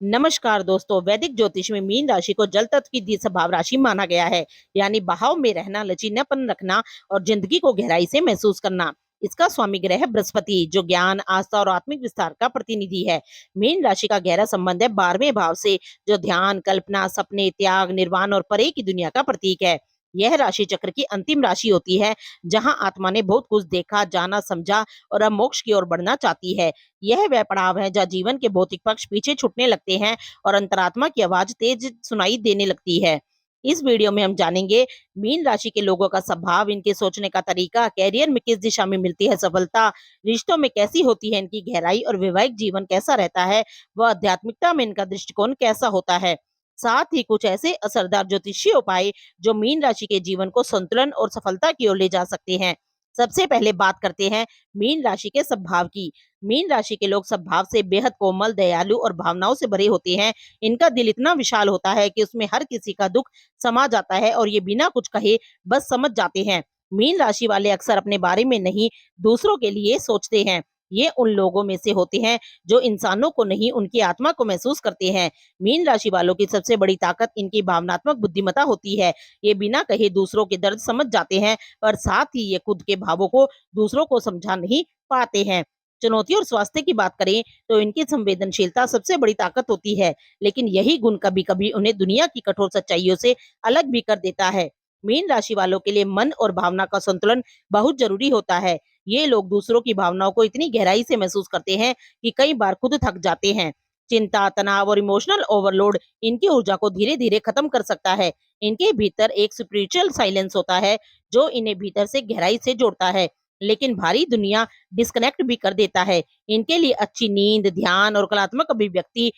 नमस्कार दोस्तों, वैदिक ज्योतिष में मीन राशि को जल तत्व की स्वभाव राशि माना गया है। यानी बहाव में रहना, लचीलापन रखना और जिंदगी को गहराई से महसूस करना। इसका स्वामी ग्रह बृहस्पति, जो ज्ञान, आस्था और आत्मिक विस्तार का प्रतिनिधि है। मीन राशि का गहरा संबंध है 12वें भाव से, जो ध्यान, कल्पना, सपने, त्याग, निर्वाण और परे की दुनिया का प्रतीक है। यह राशि चक्र की अंतिम राशि होती है, जहां आत्मा ने बहुत कुछ देखा, जाना, समझा और अब मोक्ष की ओर बढ़ना चाहती है। यह वह पड़ाव है जहाँ जीवन के भौतिक पक्ष पीछे छूटने लगते हैं और अंतरात्मा की आवाज तेज सुनाई देने लगती है। इस वीडियो में हम जानेंगे मीन राशि के लोगों का स्वभाव, इनके सोचने का तरीका, कैरियर में किस दिशा में मिलती है सफलता, रिश्तों में कैसी होती है इनकी गहराई और वैवाहिक जीवन कैसा रहता है, व आध्यात्मिकता में इनका दृष्टिकोण कैसा होता है। साथ ही कुछ ऐसे असरदार ज्योतिषीय उपाय जो मीन राशि के जीवन को संतुलन और सफलता की ओर ले जा सकते हैं। सबसे पहले बात करते हैं मीन राशि के स्वभाव की। मीन राशि के लोग स्वभाव से बेहद कोमल, दयालु और भावनाओं से भरे होते हैं। इनका दिल इतना विशाल होता है कि उसमें हर किसी का दुख समा जाता है और ये बिना कुछ कहे बस समझ जाते हैं। मीन राशि वाले अक्सर अपने बारे में नहीं, दूसरों के लिए सोचते हैं। ये उन लोगों में से होते हैं जो इंसानों को नहीं, उनकी आत्मा को महसूस करते हैं। मीन राशि वालों की सबसे बड़ी ताकत इनकी भावनात्मक बुद्धिमत्ता होती है। ये बिना कहे दूसरों के दर्द समझ जाते हैं और साथ ही ये खुद के भावों को दूसरों को समझा नहीं पाते हैं। चुनौती और स्वास्थ्य की बात करें तो इनकी संवेदनशीलता सबसे बड़ी ताकत होती है, लेकिन यही गुण कभी-कभी उन्हें दुनिया की कठोर सच्चाइयों से अलग भी कर देता है। मीन राशि वालों के लिए मन और भावना का संतुलन बहुत जरूरी होता है। ये लोग दूसरों की भावनाओं को इतनी गहराई से महसूस करते हैं कि कई बार खुद थक जाते हैं। चिंता, तनाव और इमोशनल ओवरलोड इनकी ऊर्जा को धीरे-धीरे खत्म कर सकता है। इनके भीतर एक स्पिरिचुअल साइलेंस होता है, जो इन्हें भीतर से गहराई से जोड़ता है, लेकिन भारी दुनिया डिस्कनेक्ट भी कर देता है। इनके लिए अच्छी नींद, ध्यान और कलात्मक अभिव्यक्ति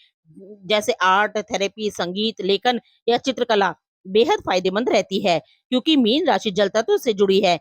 जैसे आर्ट, थेरेपी, संगीत, लेखन या चित्रकला बेहद फायदेमंद रहती है, क्योंकि मीन राशि जल तत्व से जुड़ी है।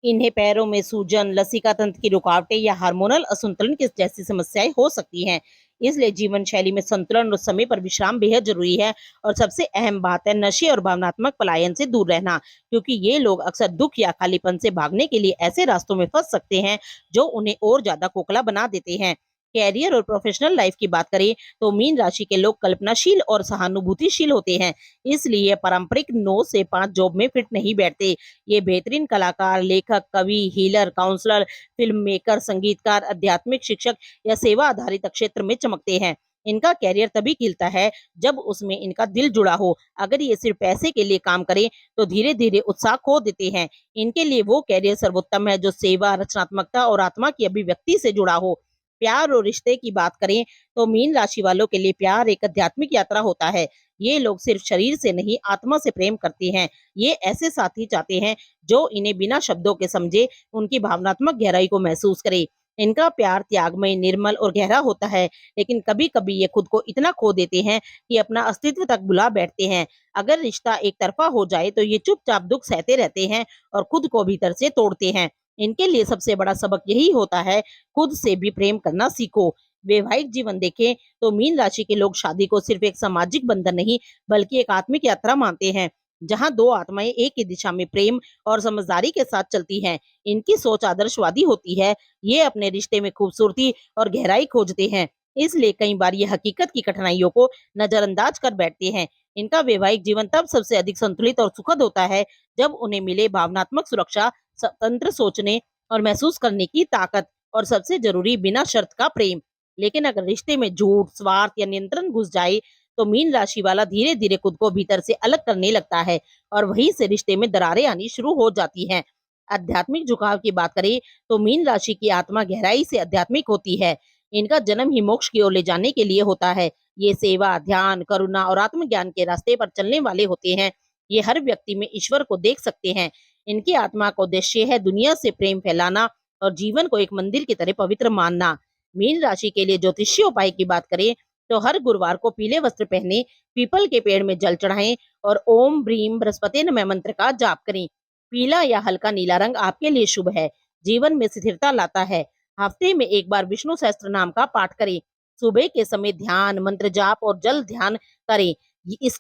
इन्हें पैरों में सूजन, लसिका तंत्र की रुकावटें या हार्मोनल असंतुलन की जैसी समस्याएं हो सकती हैं। इसलिए जीवन शैली में संतुलन और समय पर विश्राम बेहद जरूरी है। और सबसे अहम बात है नशे और भावनात्मक पलायन से दूर रहना, क्योंकि ये लोग अक्सर दुख या खालीपन से भागने के लिए ऐसे रास्तों में फंस सकते हैं जो उन्हें और ज्यादा खोखला बना देते हैं। कैरियर और प्रोफेशनल लाइफ की बात करें तो मीन राशि के लोग कल्पनाशील और सहानुभूतिशील होते हैं, इसलिए पारंपरिक 9 से 5 जॉब में फिट नहीं बैठते। ये बेहतरीन कलाकार, लेखक, कवि, हीलर, काउंसलर, फिल्म मेकर, संगीतकार, आध्यात्मिक शिक्षक या सेवा आधारित क्षेत्र में चमकते हैं। इनका कैरियर तभी खिलता है जब उसमें इनका दिल जुड़ा हो। अगर ये सिर्फ पैसे के लिए काम करें तो धीरे धीरे उत्साह खो देते हैं। इनके लिए वो कैरियर सर्वोत्तम है जो सेवा, रचनात्मकता और आत्मा की अभिव्यक्ति से जुड़ा हो। प्यार और रिश्ते की बात करें तो मीन राशि वालों के लिए प्यार एक आध्यात्मिक यात्रा होता है। ये लोग सिर्फ शरीर से नहीं, आत्मा से प्रेम करते हैं। ये ऐसे साथी चाहते हैं जो इन्हें बिना शब्दों के समझे, उनकी भावनात्मक गहराई को महसूस करे। इनका प्यार त्यागमय, निर्मल और गहरा होता है, लेकिन कभी कभी ये खुद को इतना खो देते हैं कि अपना अस्तित्व तक भुला बैठते हैं। अगर रिश्ता एक तरफा हो जाए तो ये चुपचाप दुख सहते रहते हैं और खुद को भीतर से तोड़ते हैं। इनके लिए सबसे बड़ा सबक यही होता है, खुद से भी प्रेम करना सीखो। वैवाहिक जीवन देखें तो मीन राशि के लोग शादी को सिर्फ एक सामाजिक बंधन नहीं, बल्कि एक आत्मिक यात्रा मानते हैं, जहां दो आत्माएं एक ही दिशा में प्रेम और समझदारी के साथ चलती हैं। इनकी सोच आदर्शवादी होती है। ये अपने रिश्ते में खूबसूरती और गहराई खोजते हैं, इसलिए कई बार ये हकीकत की कठिनाइयों को नजरअंदाज कर बैठते हैं। इनका वैवाहिक जीवन तब सबसे अधिक संतुलित और सुखद होता है जब उन्हें मिले भावनात्मक सुरक्षा, स्वतंत्र सोचने और महसूस करने की ताकत, और सबसे जरूरी बिना शर्त का प्रेम। लेकिन अगर रिश्ते में झूठ, स्वार्थ या नियंत्रण घुस जाए तो मीन राशि वाला धीरे धीरे खुद को भीतर से अलग करने लगता है और वहीं से रिश्ते में दरारें आनी शुरू हो जाती हैं। आध्यात्मिक झुकाव की बात करें तो मीन राशि की आत्मा गहराई से आध्यात्मिक होती है। इनका जन्म ही मोक्ष की ओर ले जाने के लिए होता है। ये सेवा, ध्यान, करुणा और आत्मज्ञान के रास्ते पर चलने वाले होते हैं। ये हर व्यक्ति में ईश्वर को देख सकते हैं। इनकी आत्मा का उद्देश्य है दुनिया से प्रेम फैलाना और जीवन को एक मंदिर की तरह पवित्र मानना। मीन राशि के लिए ज्योतिषीय उपाय की बात करें तो हर गुरुवार को पीले वस्त्र पहने, पीपल के पेड़ में जल चढ़ाएं और ओम ब्रीम बृहस्पति नमः मंत्र का जाप करें। पीला या हल्का नीला रंग आपके लिए शुभ है, जीवन में स्थिरता लाता है। हफ्ते में एक बार विष्णु सहस्त्र नाम का पाठ करें। सुबह के समय ध्यान, मंत्र जाप और जल ध्यान करें।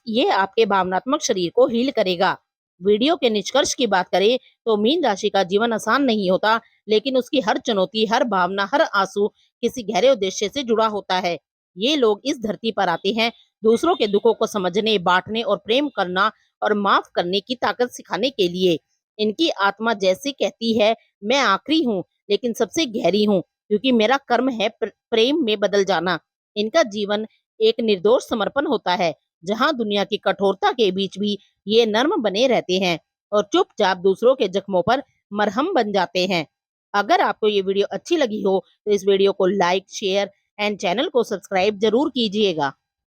ये आपके भावनात्मक शरीर को हील करेगा। वीडियो के निष्कर्ष की बात करें तो मीन राशि का जीवन आसान नहीं होता, लेकिन उसकी हर चुनौती, हर भावना, हर आंसू किसी गहरे उद्देश्य से जुड़ा होता है। ये लोग इस धरती पर आते हैं दूसरों के दुखों को समझने, बांटने और प्रेम करना और माफ करने की ताकत सिखाने के लिए। इनकी आत्मा जैसे कहती है, मैं आखिरी हूँ लेकिन सबसे गहरी हूँ, क्योंकि मेरा कर्म है प्रेम में बदल जाना। इनका जीवन एक निर्दोष समर्पण होता है, जहाँ दुनिया की कठोरता के बीच भी ये नर्म बने रहते हैं और चुपचाप दूसरों के जख्मों पर मरहम बन जाते हैं। अगर आपको ये वीडियो अच्छी लगी हो तो इस वीडियो को लाइक, शेयर एंड चैनल को सब्सक्राइब जरूर कीजिएगा।